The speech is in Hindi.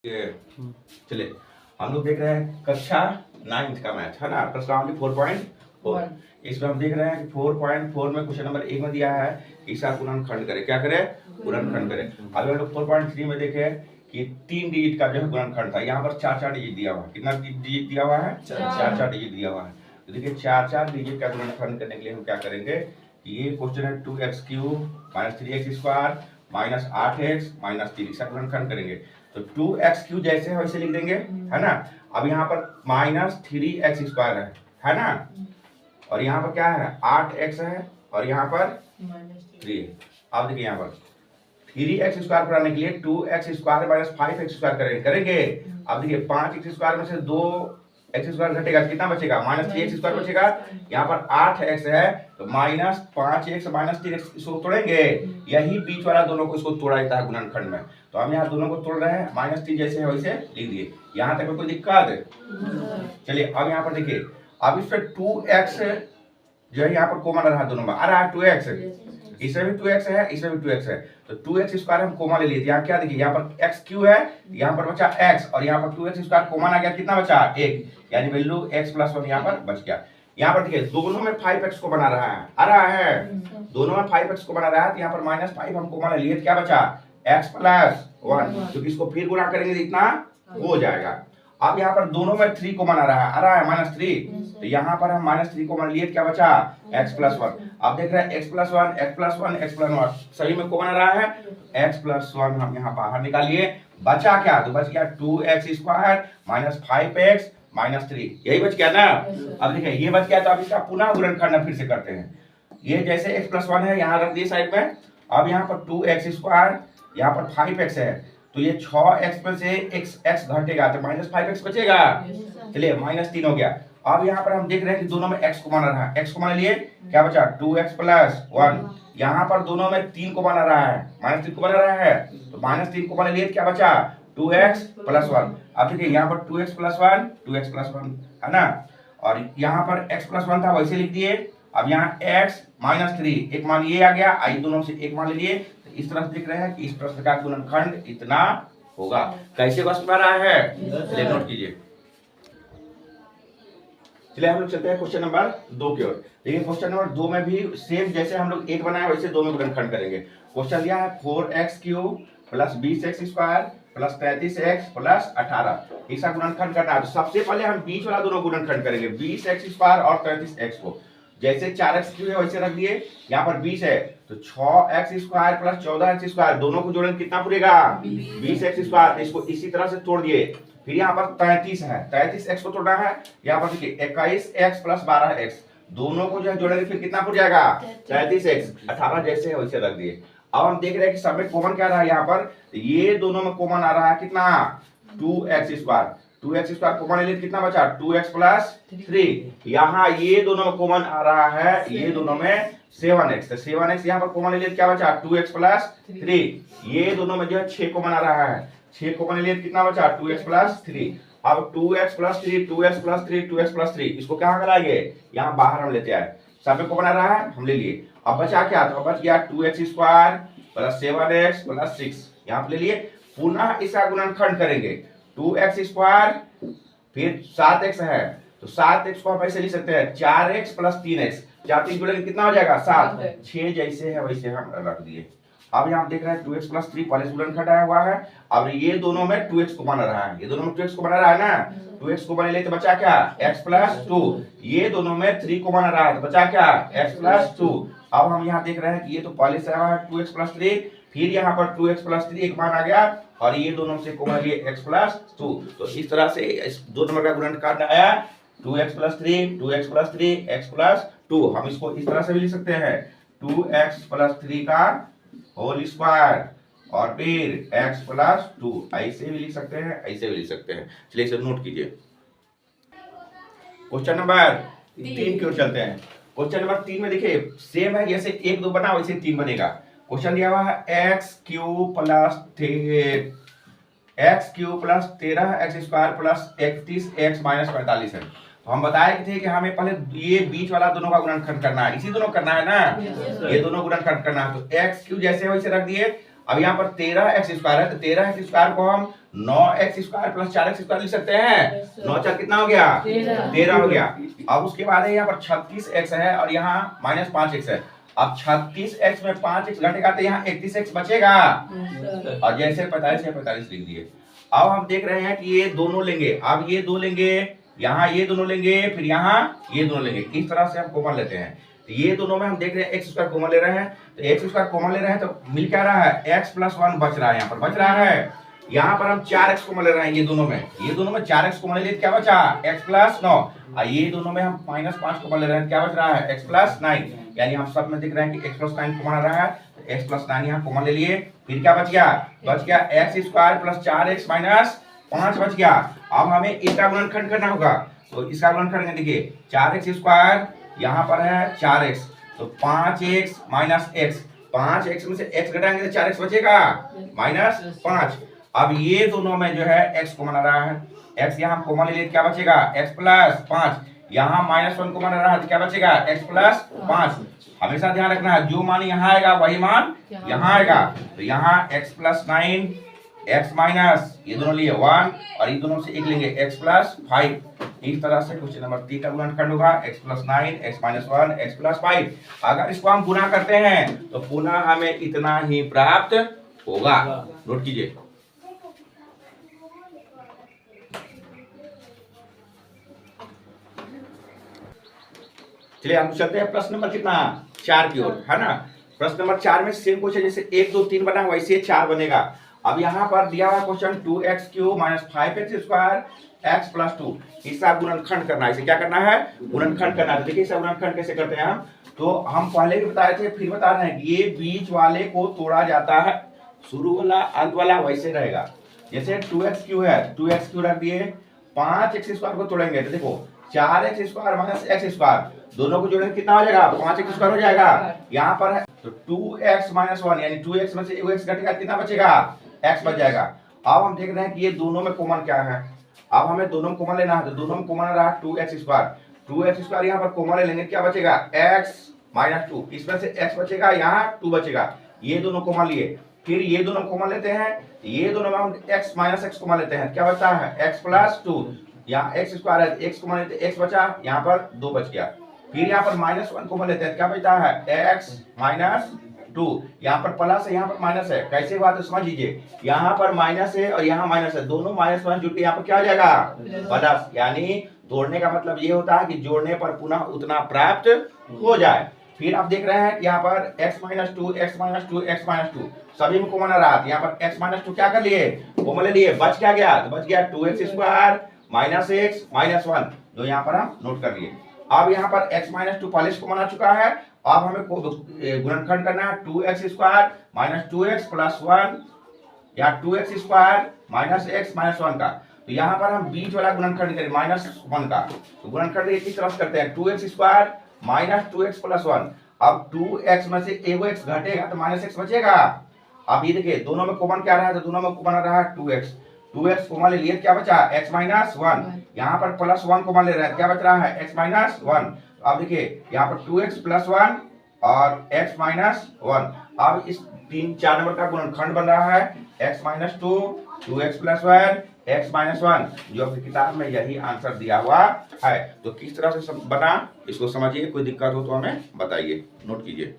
चलिए हम लोग देख रहे हैं कक्षा 9th का मैथ है ना, प्रश्न 4.4। इसमें हम देख रहे हैं कि 4.4 में क्वेश्चन नंबर 1 में दिया है इसका गुणनखंड करें। क्या करें? गुणनखंड करें। अभी हम लोग 4.3 में देखे कि 3 डिजिट का जो है गुणनखंड था। यहाँ पर 4 डिजिट दिया हुआ है। कितना डिजिट दिया हुआ है? 4 डिजिट दिया हुआ है। तो देखिए 4 डिजिट का गुणनखंड करने के लिए हम क्या करेंगे, ये क्वेश्चन है 2x³ - 3x² - 8x - 3 इसका गुणनखंड करेंगे। तो 2x³ जैसे है वैसे लिख देंगे, है ना। अब यहाँ पर -3x² है ना, और यहाँ पर क्या है 8x है और यहाँ पर 3 है। अब देखिए यहाँ पर 3x² कराने के लिए 2x² - 5x² करेंगे। अब देखिए 5x² में से 2x² घटेगा, कितना बचेगा? -3x² बचेगा। यहाँ पर 8x है तो -5x - 3x इसको तोड़ेंगे। यही बीच वाला दोनों को इसको तोड़ा जाता है गुणनखंड में। तो हम यहाँ दोनों को तोड़ रहे हैं, -3 जैसे है वैसे लिख दिए। यहाँ तक में कोई दिक्कत? चलिए अब यहाँ पर देखिए, अब इस पर 2x जो है यहाँ पर कॉमन रहा, दोनों में आ रहा है 2x, इसमें भी 2x है, इसमें भी 2x है। तो 2x² हम कॉमन ले लिए। यहाँ क्या देखिए, यहाँ पर x³ है, यहाँ पर बचा x और यहाँ पर 2x² कॉमन आ गया, कितना बचा? 1, यानी वैल्यू x+1 यहाँ पर बच गया। यहाँ पर देखिए दोनों में 5x को बना रहा है, आ रहा है, दोनों में 5x को बना रहा है। तो यहाँ पर -5 हम कॉमन ले लिए, क्या बचा? x+1, क्योंकि इसको फिर गुणा करेंगे तो इतना हो जाएगा। अब यहाँ पर दोनों में 3 को बना रहा है, आ रहा है -3, तो यहाँ पर हम -3 को मान लिए, क्या बचा? x+1। अब देख रहे हैं x+1 x+1 x+1 सभी में को बना रहा है, x+1 हम यहाँ बाहर निकालिए। बचा क्या? तो बच गया 2x² - 5x - 3, यही बच गया ना। अब देखिए ये बच गया, तो अब इसका पुनः गुणनखंड फिर से करते हैं। ये जैसे x+1 है यहाँ रख दिए साइड में। अब यहाँ पर 2x², यहाँ पर 5x है, तो ये 6x में से x घटेगा तो -5x बचेगा। चलिए -3 हो गया। अब यहाँ पर हम देख रहे हैं कि दोनों में x को बना रहा है, x को मान लिए, क्या बचा? 2x+1। यहाँ पर दोनों में 3 को बना रहा है, -3 को बना रहा है, तो -3 को मान लिए, क्या बचा? 2x+1। अब देखिए यहाँ पर 2x+1 है ना, और यहाँ पर x+1 था वैसे लिख दिए। अब यहाँ x -3 एक मान ये आ गया, आई दोनों से एक मान ले लिए। तो इस तरह से देख रहे हैं कि इस प्रश्न का गुणनखंड इतना होगा। कैसे बस पा रहा है, चलिए नोट कीजिए। चलिए हम लोग चलते हैं क्वेश्चन नंबर 2 की ओर। देखिए क्वेश्चन नंबर 2 में भी सेम जैसे हम लोग 1 बनाया वैसे 2 में गुणनखंड करेंगे। क्वेश्चन दिया है 4x³ + 20x² + 33x + 18 इसका गुणनखंड करना है। तो सबसे पहले हम बीच वाला दोनों गुणनखंड करेंगे, 20x² और 33x को। जैसे 4x³ है वैसे रख दिए, यहाँ पर 20 है तो 6x² + 14x² दोनों को जोड़ेंगे, कितना पूरेगा? 20x²। इसको इसी तरह से तोड़ दिए। फिर यहाँ पर 33 है, 33x को तोड़ना है। यहाँ पर देखिए 21x + 12x दोनों को जो है जोड़ेंगे, फिर कितना पूर जाएगा? 33x। 18 जैसे है वैसे रख दिए। अब हम देख रहे हैं कि सब में कॉमन क्या रहा है, यहाँ पर ये दोनों में कॉमन आ रहा है, कितना? 2x²। 2x² कॉमन ले, कितना बचा? 2x + 3। यहाँ ये दोनों में कॉमन आ रहा है, ये दोनों में 7x, तो 7x यहाँ पर कॉमन ले, क्या बचा? 2x + 3। ये दोनों में जो है 6 कॉमन आ रहा है, 6 कॉमन ले, कितना बचा? 2x + 3। अब 2x + 3 2x + 3 2x + 3 इसको कहाँ कराएंगे? यहाँ बाहर हम लेते आए, सब में कॉमन आ रहा है, हम ले लिए। अब बचा क्या? तो बच गया 2x² + 7x + 6, यहाँ पे ले लिए। पुनः इसका गुणनखंड करेंगे, 2x² फिर 7x है तो 7x को हम ऐसे लिख सकते हैं 4x + 3x, 4 3 जोड़ेंगे कितना हो जाएगा? 7। 6 जैसे है वैसे हम रख दिए। अब यहाँ देख रहे हैं 2x + 3 पहले गुणनखंड आया हुआ है। अब ये दोनों में 2x को बना रहा है, ये दोनों में 2x को बना रहा है ना, 2x को बना ले तो बचा क्या? x + 2। ये दोनों में 3 को बना रहा है तो बचा क्या? x + 2। अब हम यहाँ देख रहे हैं कि ये तो पहले से आया है 2x + 3, फिर यहाँ पर 2x + 3 एक मान आ गया और ये दोनों से कॉमन लिए x + 2। तो इस तरह से इस दो नंबर का गुणनखंड आया 2x + 3 2x + 3 x + 2। हम इसको इस तरह से भी लिख सकते हैं 2x + 3 का होल स्क्वायर और फिर x + 2, ऐसे भी लिख सकते हैं, ऐसे भी लिख सकते हैं। चलिए इसे नोट कीजिए। क्वेश्चन नंबर 3 की ओर चलते हैं। क्वेश्चन नंबर 3 में देखिए सेम है, जैसे 1 2 बना वैसे 3 बनेगा। क्वेश्चन दिया हुआ है x³ + 13x² + 31x - 45 है। तो हम बताए थे कि हमें पहले ये बीच वाला दोनों का गुणनखंड करना है, इसी दोनों करना है ना, ये दोनों गुणनखंड करना है। तो x³ जैसे वैसे रख दिए। अब यहाँ पर 13x² है, तो 13x² को हम 9x² प्लस 4x² लिख सकते हैं। 9 4 कितना हो गया? 13 हो गया। अब उसके बाद है यहाँ पर 36x है और यहाँ -5x है। अब 36x में 5x घटेगा तो यहाँ 31x बचेगा, और जैसे 45 है 45 लिख दिए। अब हम देख रहे हैं कि ये दोनों लेंगे, अब ये दो लेंगे, यहाँ ये दोनों लेंगे, फिर यहाँ ये दोनों लेंगे। इस तरह से हम कॉमन लेते हैं। तो ये दोनों में हम देख रहे हैं x² कॉमन ले रहे हैं, तो x² कॉमन ले रहे हैं तो मिल क्या रहा है? x + 1 बच रहा है, यहाँ पर बच रहा है। यहाँ पर हम 4x कॉमन ले रहे हैं, ये दोनों में 4x कॉमन ले लिए, क्या बचा? x + 9। और ये दोनों में हम -5 कॉमन ले रहे हैं, क्या बच रहा है? x + 9। यानी हम सब में देख रहे हैं कि x + 9 कॉमन आ रहा है, तो x + 9 यहाँ कॉमन ले लिए। फिर क्या बच गया? बच गया x² + 4x - 5 बच गया। अब हमें इसका गुणनखंड करना होगा, तो इसका गुणनखंड करेंगे। देखिए 4x², यहाँ पर है 4x, तो 5x - x, 5x में से x घटाएंगे तो 4x बचेगा -5। अब ये दोनों में जो है x कॉमन आ रहा है, x यहाँ कॉमन ले लिए, क्या बचेगा? x + 5। यहाँ -1 कॉमन आ रहा है, तो क्या बचेगा? x + 5। हमेशा ध्यान रखना है, जो मान यहाँ आएगा वही मान यहाँ आएगा। तो यहाँ x + 9, x माइनस ये दोनों लिए 1, और ये दोनों से एक लेंगे x + 5। इस तरह से क्वेश्चन नंबर 3 का गुणनखंड होगा x + 9, x - 1, x + 5। अगर इसको हम गुणा करते हैं तो पुनः हमें इतना ही प्राप्त होगा। नोट कीजिए। चलिए हम चलते हैं प्रश्न नंबर कितना? 4 की ओर, है ना। प्रश्न नंबर 4 में सेम क्वेश्चन जैसे 1 2 3 बना वैसे 4 बनेगा। अब यहाँ पर दिया हुआ क्वेश्चन 2x³ - 5x² x + 2, इसका गुणनखंड करना है। इसे क्या करना है? गुणनखंड करना है। देखिए इसका गुणनखंड कैसे करते हैं हम, तो हम पहले भी बताए थे, फिर बता रहे हैं कि ये बीच वाले को तोड़ा जाता है, शुरू वाला अंत वाला वैसे रहेगा। जैसे 2x³ है, 2x³ रख दिए, 5x² को तोड़ेंगे तो देखो 4x² - x², दोनों को जोड़ेंगे कितना हो जाएगा? 5x² हो जाएगा। यहाँ पर है तो 2x - 1, यानी 2x में से एक x घटेगा, कितना बचेगा? x बच जाएगा। अब हम देख रहे हैं कि ये दोनों में कॉमन क्या है। अब हमें दोनों में कॉमन लेना है, तो दोनों में कॉमन आ रहा है 2x²। 2x² यहाँ पर कॉमन ले लेंगे, क्या बचेगा? x - 2, इसमें से x बचेगा, यहाँ 2 बचेगा। ये दोनों कॉमन लिए, फिर ये दोनों कॉमन लेते हैं, ये दोनों में हम x - x कॉमन लेते हैं, क्या बचता है? x + 2। यहाँ x² है, x कॉमन लेते, x बचा, यहाँ पर 2 बच गया। फिर यहाँ पर -1 कॉमन लेते हैं, क्या बचता है? x - 2। यहाँ पर प्लस है, यहाँ पर माइनस है, कैसे हुआ तो समझ लीजिए। यहाँ पर माइनस है और यहाँ माइनस है, दोनों -1 जुड़ के यहाँ पर क्या हो जाएगा? प्लस। यानी तोड़ने का मतलब ये होता है कि जोड़ने पर पुनः उतना प्राप्त हो जाए। फिर आप देख रहे हैं कि यहाँ पर x - 2, x - 2, x - 2 सभी में कॉमन आ रहा है। यहाँ पर x - 2 क्या कर लिए? कॉमन ले लिए, बच क्या गया? तो बच गया 2x² - x - 1, जो यहाँ पर हम नोट कर लिए। अब यहाँ पर x - 2 पहले से कॉमन आ चुका है। अब हमें गुणनखंड करना है 2x² - 2x + 1, या 2x² - x - 1 का। तो यहाँ पर हम बीच वाला गुणनखंड करें -1 का, तो गुणनखंड इस तरह से करते हैं 2x² - 2x + 1। अब 2x में से एक x घटेगा तो -x बचेगा। अब ये देखिए दोनों में कॉमन क्या रहा है, तो दोनों में कॉमन आ रहा है 2x कॉमन ले लिए, क्या बचा? x - 1। यहाँ पर +1 कॉमन ले रहे हैं, क्या बच रहा है? x - 1। अब देखिए यहाँ पर 2x + 1 और x - 1। अब इस 3 4 नंबर का गुणनखंड बन रहा है x - 2, 2x + 1, x - 1, जो आपकी किताब में यही आंसर दिया हुआ है। तो किस तरह से बना, इसको समझिए, कोई दिक्कत हो तो हमें बताइए। नोट कीजिए।